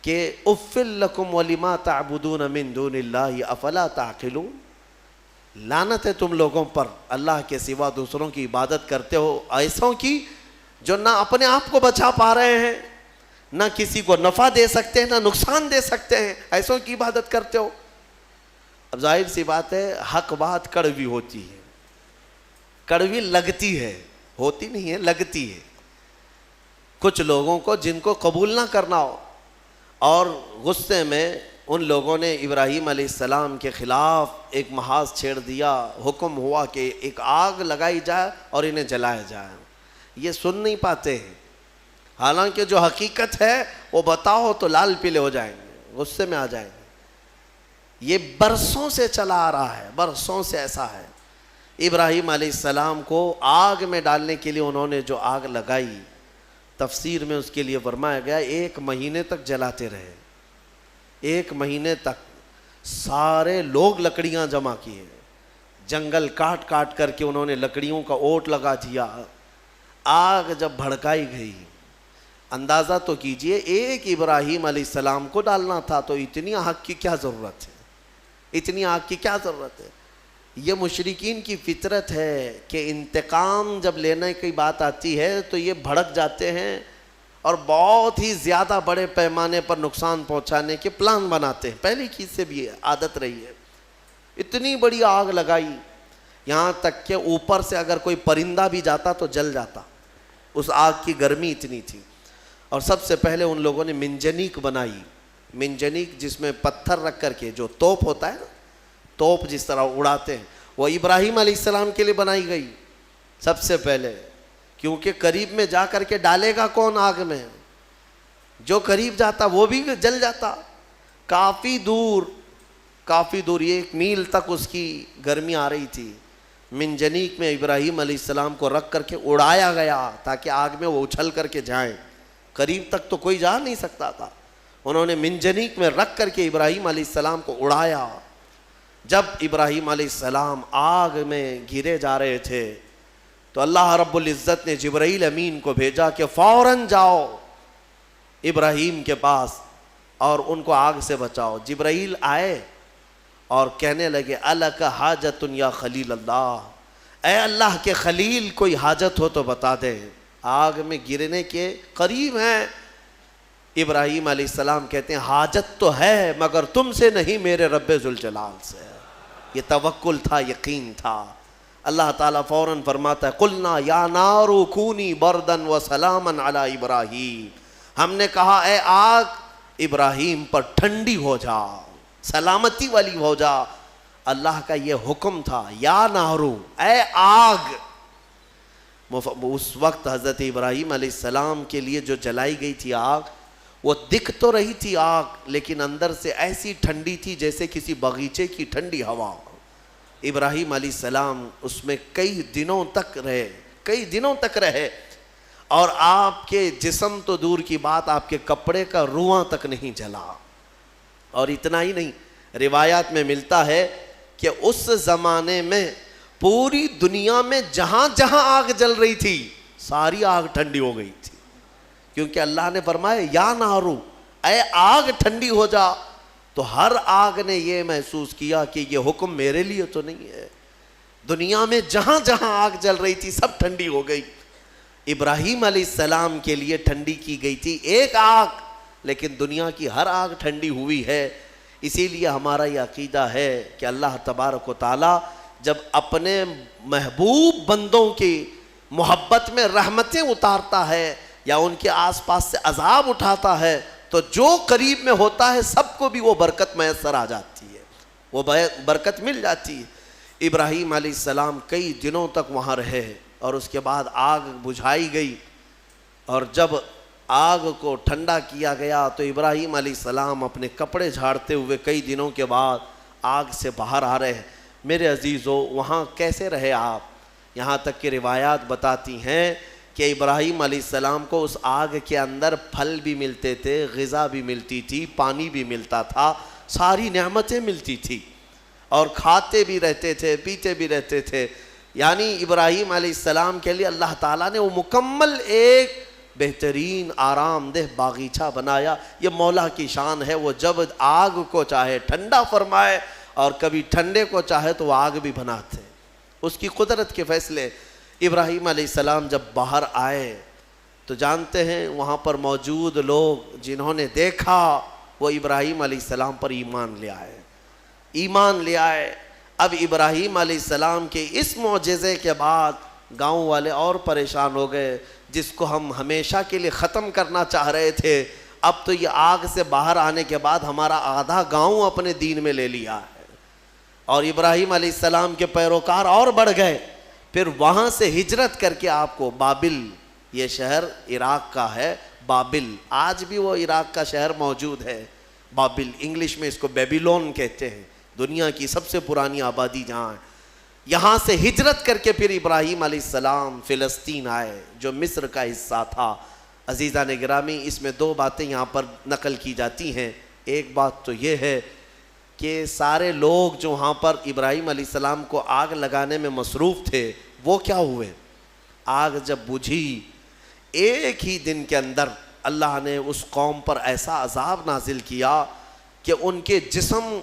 کہ اُفٍ لَكُمْ وَلِمَا تَعْبُدُونَ مِن دُونِ اللَّهِ أَفَلَا تَعْقِلُونَ، لعنت ہے تم لوگوں پر، اللہ کے سوا دوسروں کی عبادت کرتے ہو، ایسوں کی جو نہ اپنے آپ کو بچا پا رہے ہیں، نہ کسی کو نفع دے سکتے ہیں، نہ نقصان دے سکتے ہیں، ایسوں کی عبادت کرتے ہو۔ اب ظاہر سی بات ہے حق بات کڑوی ہوتی ہے، کڑوی لگتی ہے، ہوتی نہیں ہے، لگتی ہے۔ کچھ لوگوں کو جن کو قبول نہ کرنا ہو، اور غصے میں ان لوگوں نے ابراہیم علیہ السلام کے خلاف ایک محاذ چھیڑ دیا، حکم ہوا کہ ایک آگ لگائی جائے اور انہیں جلایا جائے۔ یہ سن نہیں پاتے ہیں، حالانکہ جو حقیقت ہے وہ بتاؤ تو لال پیلے ہو جائیں گے، غصے میں آ جائیں گے۔ یہ برسوں سے چلا آ رہا ہے، برسوں سے ایسا ہے۔ ابراہیم علیہ السلام کو آگ میں ڈالنے کے لیے انہوں نے جو آگ لگائی، تفسیر میں اس کے لیے فرمایا گیا 1 مہینے تک جلاتے رہے، 1 مہینے تک سارے لوگ لکڑیاں جمع کیے، جنگل کاٹ کاٹ کر کے انہوں نے لکڑیوں کا اوٹ لگا دیا۔ آگ جب بھڑکائی گئی، اندازہ تو کیجئے ایک ابراہیم علیہ السلام کو ڈالنا تھا، تو اتنی آگ کی کیا ضرورت ہے، اتنی آگ کی کیا ضرورت ہے؟ یہ مشرکین کی فطرت ہے کہ انتقام جب لینے کی بات آتی ہے تو یہ بھڑک جاتے ہیں اور بہت ہی زیادہ بڑے پیمانے پر نقصان پہنچانے کے پلان بناتے ہیں. پہلی چیز سے بھی عادت رہی ہے. اتنی بڑی آگ لگائی, یہاں تک کہ اوپر سے اگر کوئی پرندہ بھی جاتا تو جل جاتا, اس آگ کی گرمی اتنی تھی. اور سب سے پہلے ان لوگوں نے منجنیق بنائی. منجنیق جس میں پتھر رکھ کر کے, جو توپ ہوتا ہے نا, توپ جس طرح اڑاتے ہیں, وہ ابراہیم علیہ السلام کے لیے بنائی گئی سب سے پہلے, کیونکہ قریب میں جا کر کے ڈالے گا کون آگ میں؟ جو قریب جاتا وہ بھی جل جاتا. کافی دور 1 میل تک اس کی گرمی آ رہی تھی. منجنیق میں ابراہیم علیہ السلام کو رکھ کر کے اڑایا گیا تاکہ آگ میں وہ اچھل کر کے جائیں. قریب تک تو کوئی جا نہیں سکتا تھا. انہوں نے منجنیق میں رکھ کر کے ابراہیم علیہ السلام کو اڑایا. جب ابراہیم علیہ السلام آگ میں گرے جا رہے تھے تو اللہ رب العزت نے جبرائیل امین کو بھیجا کہ فوراً جاؤ ابراہیم کے پاس اور ان کو آگ سے بچاؤ. جبرائیل آئے اور کہنے لگے الک حاجت یا خلیل اللہ, اے اللہ کے خلیل کوئی حاجت ہو تو بتا دے, آگ میں گرنے کے قریب ہیں. ابراہیم علیہ السلام کہتے ہیں حاجت تو ہے مگر تم سے نہیں, میرے رب ذوالجلال سے. یہ توکل تھا, یقین تھا. اللہ تعالیٰ فوراً فرماتا ہے قلنا یا نار کونی بردن و سلاما علی ابراہیم, ہم نے کہا اے آگ ابراہیم پر ٹھنڈی ہو جا, سلامتی والی ہو جا. اللہ کا یہ حکم تھا, یا نارو اے آگ. اس وقت حضرت ابراہیم علیہ السلام کے لیے جو جلائی گئی تھی آگ, وہ دکھ تو رہی تھی آگ, لیکن اندر سے ایسی ٹھنڈی تھی جیسے کسی باغیچے کی ٹھنڈی ہوا. ابراہیم علیہ السلام اس میں کئی دنوں تک رہے اور آپ کے جسم تو دور کی بات, آپ کے کپڑے کا رواں تک نہیں جلا. اور اتنا ہی نہیں, روایات میں ملتا ہے کہ اس زمانے میں پوری دنیا میں جہاں جہاں آگ جل رہی تھی ساری آگ ٹھنڈی ہو گئی تھی, کیونکہ اللہ نے فرمایا یا نارو اے آگ ٹھنڈی ہو جا. تو ہر آگ نے یہ محسوس کیا کہ یہ حکم میرے لیے تو نہیں ہے. دنیا میں جہاں جہاں آگ جل رہی تھی سب ٹھنڈی ہو گئی. ابراہیم علیہ السلام کے لیے ٹھنڈی کی گئی تھی ایک آگ, لیکن دنیا کی ہر آگ ٹھنڈی ہوئی ہے. اسی لیے ہمارا یہ عقیدہ ہے کہ اللہ تبارک و تعالی جب اپنے محبوب بندوں کی محبت میں رحمتیں اتارتا ہے یا ان کے آس پاس سے عذاب اٹھاتا ہے تو جو قریب میں ہوتا ہے سب کو بھی وہ برکت میسر آ جاتی ہے, وہ برکت مل جاتی ہے. ابراہیم علیہ السلام کئی دنوں تک وہاں رہے اور اس کے بعد آگ بجھائی گئی, اور جب آگ کو ٹھنڈا کیا گیا تو ابراہیم علیہ السلام اپنے کپڑے جھاڑتے ہوئے کئی دنوں کے بعد آگ سے باہر آ رہے ہیں. میرے عزیزو, وہاں کیسے رہے آپ؟ یہاں تک کہ روایات بتاتی ہیں کہ ابراہیم علیہ السلام کو اس آگ کے اندر پھل بھی ملتے تھے, غذا بھی ملتی تھی, پانی بھی ملتا تھا, ساری نعمتیں ملتی تھی, اور کھاتے بھی رہتے تھے, پیتے بھی رہتے تھے. یعنی ابراہیم علیہ السلام کے لیے اللہ تعالیٰ نے وہ مکمل ایک بہترین آرام دہ باغیچہ بنایا. یہ مولا کی شان ہے, وہ جب آگ کو چاہے ٹھنڈا فرمائے اور کبھی ٹھنڈے کو چاہے تو وہ آگ بھی بناتے, اس کی قدرت کے فیصلے. ابراہیم علیہ السلام جب باہر آئے تو جانتے ہیں وہاں پر موجود لوگ جنہوں نے دیکھا وہ ابراہیم علیہ السلام پر ایمان لے آئے. اب ابراہیم علیہ السلام کے اس معجزے کے بعد گاؤں والے اور پریشان ہو گئے, جس کو ہم ہمیشہ کے لیے ختم کرنا چاہ رہے تھے, اب تو یہ آگ سے باہر آنے کے بعد ہمارا آدھا گاؤں اپنے دین میں لے لیا ہے. اور ابراہیم علیہ السلام کے پیروکار اور بڑھ گئے. پھر وہاں سے ہجرت کر کے آپ کو بابل, یہ شہر عراق کا ہے, بابل, آج بھی وہ عراق کا شہر موجود ہے. بابل, انگلش میں اس کو بیبیلون کہتے ہیں, دنیا کی سب سے پرانی آبادی جہاں ہے. یہاں سے ہجرت کر کے پھر ابراہیم علیہ السلام فلسطین آئے جو مصر کا حصہ تھا. عزیزان گرامی, اس میں 2 باتیں یہاں پر نقل کی جاتی ہیں. ایک بات تو یہ ہے کہ سارے لوگ جو وہاں پر ابراہیم علیہ السلام کو آگ لگانے میں مصروف تھے وہ کیا ہوئے؟ آگ جب بجھی ایک ہی دن کے اندر اللہ نے اس قوم پر ایسا عذاب نازل کیا کہ ان کے جسم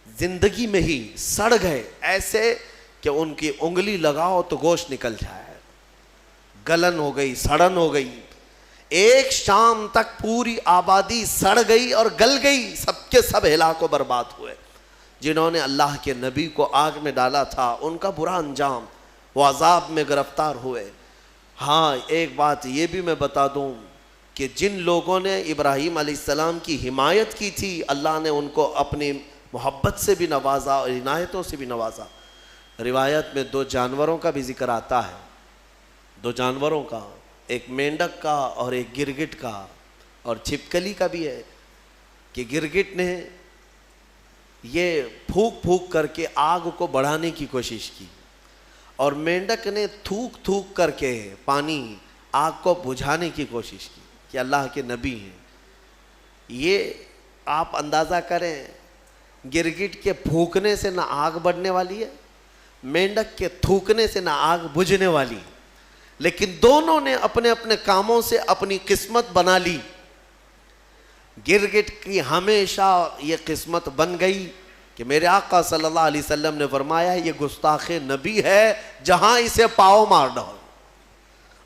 زندگی میں ہی سڑ گئے ایسے کہ ان کی انگلی لگاؤ تو گوشت نکل جائے، گلن ہو گئی، سڑن ہو گئی. ایک شام تک پوری آبادی سڑ گئی اور گل گئی، سب کے سب ہلاک و برباد ہوئے. جنہوں نے اللہ کے نبی کو آگ میں ڈالا تھا ان کا برا انجام، وہ عذاب میں گرفتار ہوئے. ہاں ایک بات یہ بھی میں بتا دوں کہ جن لوگوں نے ابراہیم علیہ السلام کی حمایت کی تھی اللہ نے ان کو اپنی محبت سے بھی نوازا اور عنایتوں سے بھی نوازا. روایت میں 2 جانوروں کا بھی ذکر آتا ہے، 2 جانوروں کا، ایک مینڈک کا اور ایک گرگٹ کا، اور چھپکلی کا بھی ہے کہ گرگٹ نے یہ پھونک پھونک کر کے آگ کو بڑھانے کی کوشش کی اور مینڈک نے تھوک تھوک کر کے پانی آگ کو بجھانے کی کوشش کی کہ اللہ کے نبی ہیں. یہ آپ اندازہ کریں، گرگٹ کے پھونکنے سے نہ آگ بڑھنے والی ہے، مینڈک کے تھوکنے سے نہ آگ بجھنے والی، لیکن دونوں نے اپنے اپنے کاموں سے اپنی قسمت بنا لی. گرگٹ کی ہمیشہ یہ قسمت بن گئی کہ میرے آقا صلی اللہ علیہ وسلم نے فرمایا یہ گستاخ نبی ہے، جہاں اسے پاؤ مار ڈالو،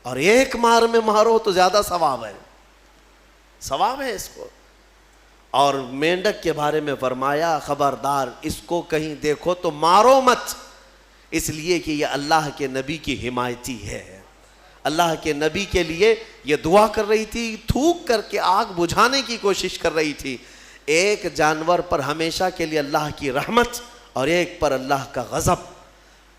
اور ایک مار میں مارو تو زیادہ ثواب ہے، ثواب ہے اس کو. اور مینڈک کے بارے میں فرمایا خبردار اس کو کہیں دیکھو تو مارو مت، اس لیے کہ یہ اللہ کے نبی کی حمایتی ہے. اللہ کے نبی کے لیے یہ دعا کر رہی تھی، تھوک کر کے آگ بجھانے کی کوشش کر رہی تھی. ایک جانور پر ہمیشہ کے لیے اللہ کی رحمت اور ایک پر اللہ کا غضب.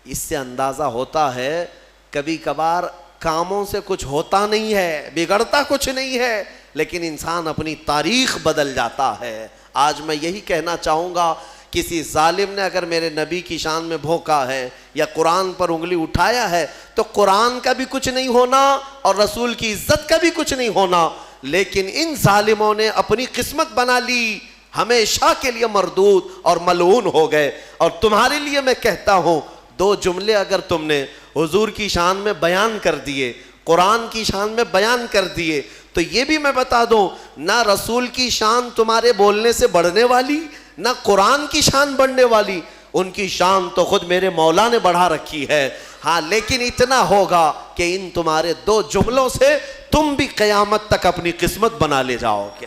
اس سے اندازہ ہوتا ہے کبھی کبھار کاموں سے کچھ ہوتا نہیں ہے، بگڑتا کچھ نہیں ہے، لیکن انسان اپنی تاریخ بدل جاتا ہے. آج میں یہی کہنا چاہوں گا، کسی ظالم نے اگر میرے نبی کی شان میں بھونکا ہے یا قرآن پر انگلی اٹھایا ہے تو قرآن کا بھی کچھ نہیں ہونا اور رسول کی عزت کا بھی کچھ نہیں ہونا، لیکن ان ظالموں نے اپنی قسمت بنا لی، ہمیشہ کے لیے مردود اور ملعون ہو گئے. اور تمہارے لیے میں کہتا ہوں 2 جملے اگر تم نے حضور کی شان میں بیان کر دیے، قرآن کی شان میں بیان کر دیے، تو یہ بھی میں بتا دوں نہ رسول کی شان تمہارے بولنے سے بڑھنے والی، نہ قرآن کی شان بڑھنے والی. ان کی شان تو خود میرے مولا نے بڑھا رکھی ہے. ہاں لیکن اتنا ہوگا کہ ان تمہارے 2 جملوں سے تم بھی قیامت تک اپنی قسمت بنا لے جاؤ گے.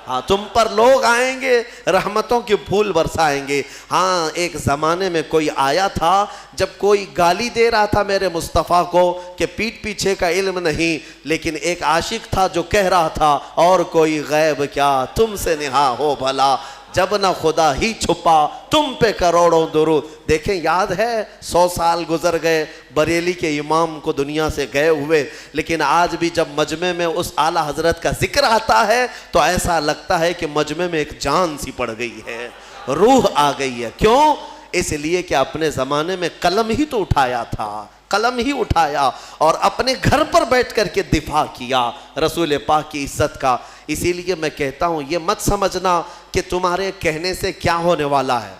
ہاں تم پر لوگ آئیں گے، رحمتوں کے پھول برسائیں گے. ہاں ایک زمانے میں کوئی آیا تھا جب کوئی گالی دے رہا تھا میرے مصطفیٰ کو کہ پیٹھ پیچھے کا علم نہیں، لیکن ایک عاشق تھا جو کہہ رہا تھا اور کوئی غیب کیا تم سے نہا ہو بھلا، جب نہ خدا ہی چھپا تم پہ کروڑوں درود. دیکھیں یاد ہے 100 سال گزر گئے بریلی کے امام کو دنیا سے گئے ہوئے، لیکن آج بھی جب مجمع میں اس اعلیٰ حضرت کا ذکر آتا ہے تو ایسا لگتا ہے کہ مجمع میں ایک جان سی پڑ گئی ہے، روح آ گئی ہے. کیوں؟ اس لیے کہ اپنے زمانے میں قلم ہی تو اٹھایا تھا، قلم ہی اٹھایا اور اپنے گھر پر بیٹھ کر کے دفاع کیا رسول پاک کی عزت کا. اسی لیے میں کہتا ہوں یہ مت سمجھنا کہ تمہارے کہنے سے کیا ہونے والا ہے،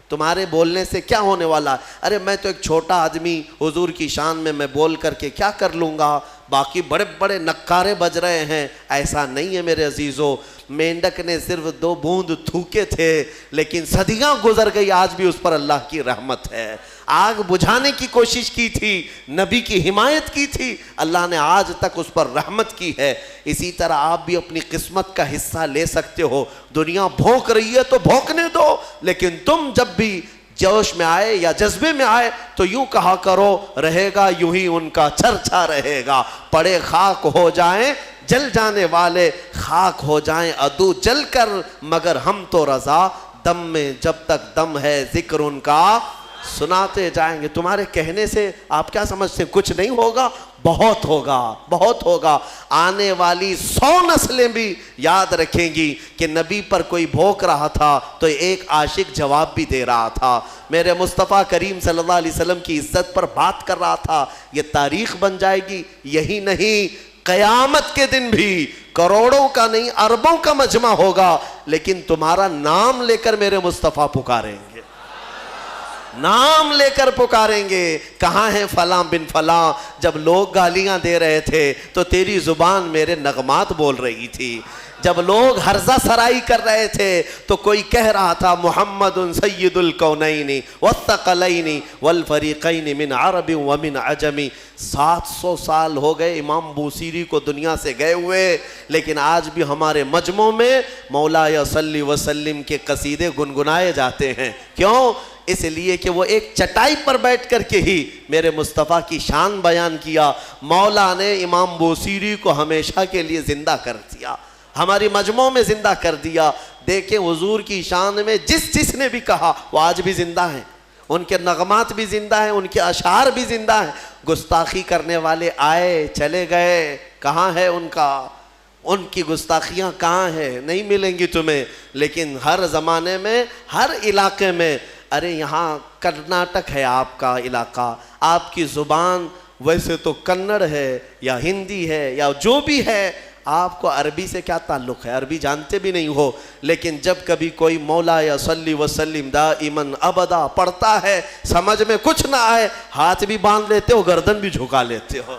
تمہارے بولنے سے کیا ہونے والا ہے. ارے میں تو ایک چھوٹا آدمی حضور کی شان میں بول کر کے کیا کر لوں گا، باقی بڑے بڑے نکارے بج رہے ہیں. ایسا نہیں ہے میرے عزیزو. مینڈک نے صرف 2 بوند تھوکے تھے لیکن صدیاں گزر گئی، آج بھی اس پر اللہ کی رحمت ہے. آگ بجھانے کی کوشش کی تھی، نبی کی حمایت کی تھی، اللہ نے آج تک اس پر رحمت کی ہے. اسی طرح آپ بھی اپنی قسمت کا حصہ لے سکتے ہو. دنیا بھونک رہی ہے تو بھونکنے دو، لیکن تم جب بھی جوش میں آئے یا جذبے میں آئے تو یوں کہا کرو رہے گا یوں ہی ان کا چرچا رہے گا. پڑے خاک ہو جائیں جل جانے والے، خاک ہو جائیں عدو جل کر، مگر ہم تو رضا دم میں جب تک دم ہے ذکر ان کا سناتے جائیں گے. تمہارے کہنے سے آپ کیا سمجھتے ہیں کچھ نہیں ہوگا؟ بہت ہوگا، بہت ہوگا. آنے والی 100 نسلیں بھی یاد رکھیں گی کہ نبی پر کوئی بھوک رہا تھا تو ایک عاشق جواب بھی دے رہا تھا، میرے مصطفیٰ کریم صلی اللہ علیہ وسلم کی عزت پر بات کر رہا تھا. یہ تاریخ بن جائے گی. یہی نہیں، قیامت کے دن بھی کروڑوں کا نہیں اربوں کا مجمع ہوگا، لیکن تمہارا نام لے کر میرے مصطفیٰ پکاریں گے، نام لے کر پکاریں گے. کہاں ہیں فلاں بن فلاں؟ جب لوگ گالیاں دے رہے تھے تو تیری زبان میرے نغمات بول رہی تھی. جب لوگ ہرزہ سرائی کر رہے تھے تو کوئی کہہ رہا تھا محمد سید الکونین والثقلین والفریقین من عرب ومن عجم. 700 سال ہو گئے امام بوصیری کو دنیا سے گئے ہوئے، لیکن آج بھی ہمارے مجمع میں مولایا صلی وسلم کے قصیدے گنگنائے جاتے ہیں. کیوں؟ اس لیے کہ وہ ایک چٹائی پر بیٹھ کر کے ہی میرے مصطفیٰ کی شان بیان کیا. مولا نے امام بوصیری کو ہمیشہ کے لیے زندہ کر دیا، ہماری مجمع میں زندہ کر دیا. دیکھیں حضور کی شان میں جس نے بھی کہا وہ آج بھی زندہ ہیں، ان کے نغمات بھی زندہ ہیں، ان کے اشعار بھی زندہ ہیں. گستاخی کرنے والے آئے چلے گئے، کہاں ہے ان کی گستاخیاں کہاں ہیں؟ نہیں ملیں گی تمہیں. لیکن ہر زمانے میں ہر علاقے میں، ارے یہاں کرناٹک ہے آپ کا علاقہ، آپ کی زبان ویسے تو کنڑ ہے یا ہندی ہے یا جو بھی ہے، آپ کو عربی سے کیا تعلق ہے؟ عربی جانتے بھی نہیں ہو. لیکن جب کبھی کوئی مولا یا صلی وسلم دائماً ابدا پڑھتا ہے، سمجھ میں کچھ نہ آئے، ہاتھ بھی باندھ لیتے ہو، گردن بھی جھکا لیتے ہو.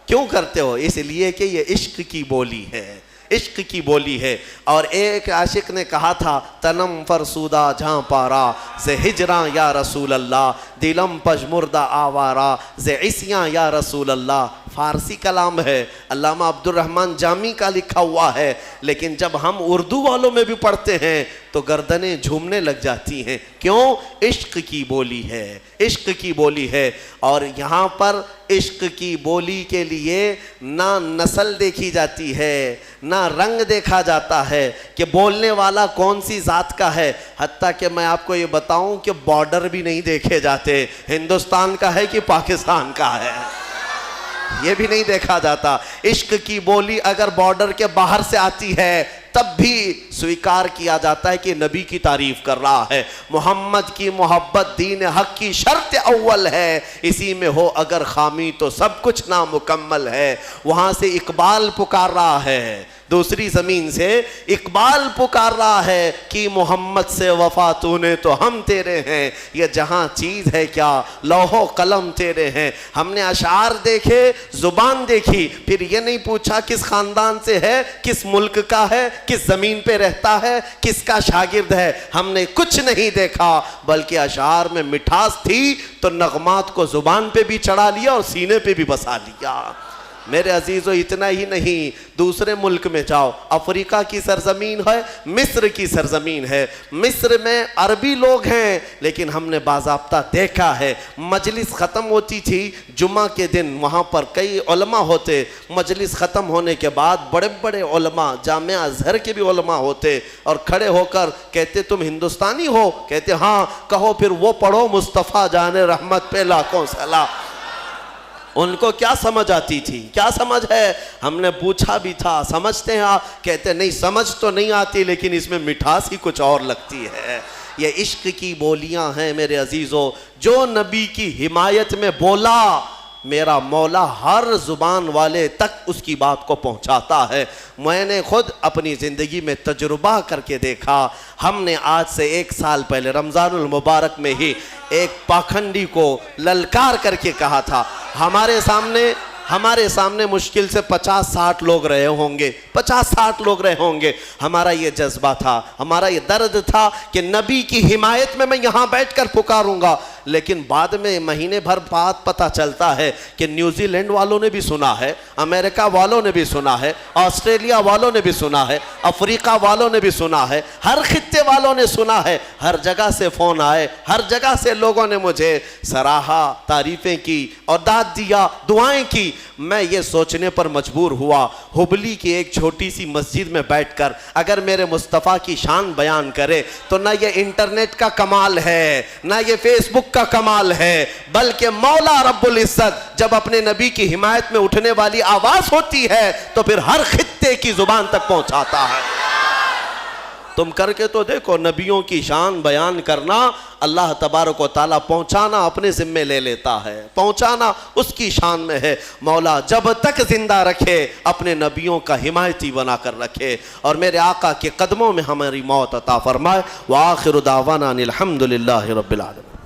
کیوں کرتے ہو؟ اس لیے کہ یہ عشق کی بولی ہے، عشق کی بولی ہے. اور ایک عاشق نے کہا تھا تنم فرسودہ جہاں پارا سے ہجراں یا رسول اللہ، دلم پجمردہ آوارا سے عصیاں یا رسول اللہ. فارسی کلام ہے، علامہ عبد الرحمن جامی کا لکھا ہوا ہے، لیکن جب ہم اردو والوں میں بھی پڑھتے ہیں تو گردنیں جھومنے لگ جاتی ہیں. کیوں؟ عشق کی بولی ہے، عشق کی بولی ہے. اور یہاں پر عشق کی بولی کے لیے نہ نسل دیکھی جاتی ہے، نہ رنگ دیکھا جاتا ہے کہ بولنے والا کون سی ذات کا ہے. حتیٰ کہ میں آپ کو یہ بتاؤں کہ بارڈر بھی نہیں دیکھے جاتے، ہندوستان کا ہے کہ پاکستان کا ہے، یہ بھی نہیں دیکھا جاتا. عشق کی بولی اگر بارڈر کے باہر سے آتی ہے تب بھی سویکار کیا جاتا ہے کہ نبی کی تعریف کر رہا ہے. محمد کی محبت دین حق کی شرط اول ہے، اسی میں ہو اگر خامی تو سب کچھ نامکمل ہے. وہاں سے اقبال پکار رہا ہے، دوسری زمین سے اقبال پکار رہا ہے کہ محمد سے وفا تو نے تو ہم تیرے ہیں، یہ جہاں چیز ہے کیا لوح و قلم تیرے ہیں. ہم نے اشعار دیکھے، زبان دیکھی، پھر یہ نہیں پوچھا کس خاندان سے ہے، کس ملک کا ہے، کس زمین پہ رہتا ہے، کس کا شاگرد ہے. ہم نے کچھ نہیں دیکھا، بلکہ اشعار میں مٹھاس تھی تو نغمات کو زبان پہ بھی چڑھا لیا اور سینے پہ بھی بسا لیا. میرے عزیزو اتنا ہی نہیں، دوسرے ملک میں جاؤ، افریقہ کی سرزمین ہے، مصر کی سرزمین ہے. مصر میں عربی لوگ ہیں، لیکن ہم نے باضابطہ دیکھا ہے مجلس ختم ہوتی تھی جمعہ کے دن، وہاں پر کئی علماء ہوتے. مجلس ختم ہونے کے بعد بڑے بڑے علماء، جامعہ ازہر کے بھی علماء ہوتے، اور کھڑے ہو کر کہتے تم ہندوستانی ہو؟ کہتے ہاں. کہو پھر وہ پڑھو مصطفیٰ جان رحمت پہ لاکھوں سلام. ان کو کیا سمجھ آتی تھی؟ کیا سمجھ ہے؟ ہم نے پوچھا بھی تھا سمجھتے ہیں آپ؟ کہتے نہیں سمجھ تو نہیں آتی، لیکن اس میں مٹھاس ہی کچھ اور لگتی ہے. یہ عشق کی بولیاں ہیں میرے عزیزو. جو نبی کی حمایت میں بولا، میرا مولا ہر زبان والے تک اس کی بات کو پہنچاتا ہے. میں نے خود اپنی زندگی میں تجربہ کر کے دیکھا. ہم نے آج سے 1 سال پہلے رمضان المبارک میں ہی ایک پاکھنڈی کو للکار کر کے کہا تھا. ہمارے سامنے مشکل سے 50-60 لوگ رہے ہوں گے، 50-60 لوگ رہے ہوں گے. ہمارا یہ جذبہ تھا، ہمارا یہ درد تھا کہ نبی کی حمایت میں یہاں بیٹھ کر پکاروں گا. لیکن بعد میں مہینے بھر بعد پتہ چلتا ہے کہ نیوزی لینڈ والوں نے بھی سنا ہے، امریکہ والوں نے بھی سنا ہے، آسٹریلیا والوں نے بھی سنا ہے، افریقہ والوں نے بھی سنا ہے، ہر خطے والوں نے سنا ہے. ہر جگہ سے فون آئے، ہر جگہ سے لوگوں نے مجھے سراہا، تعریفیں کی اور داد دیا، دعائیں کی. میں یہ سوچنے پر مجبور ہوا ہبلی کی ایک چھوٹی سی مسجد میں بیٹھ کر اگر میرے مصطفیٰ کی شان بیان کرے تو نہ یہ انٹرنیٹ کا کمال ہے، نہ یہ فیس بک کا کمال ہے، بلکہ مولا رب العزت جب اپنے نبی کی حمایت میں اٹھنے والی آواز ہوتی ہے تو پھر ہر خطے کی زبان تک پہنچاتا ہے. تم کر کے تو دیکھو، نبیوں کی شان بیان کرنا اللہ تبارک و تعالیٰ پہنچانا اپنے ذمے لے لیتا ہے، پہنچانا اس کی شان میں ہے. مولا جب تک زندہ رکھے اپنے نبیوں کا حمایتی بنا کر رکھے اور میرے آقا کے قدموں میں ہماری موت عطا فرمائے. وآخر دعوانا الحمدللہ رب العالمین.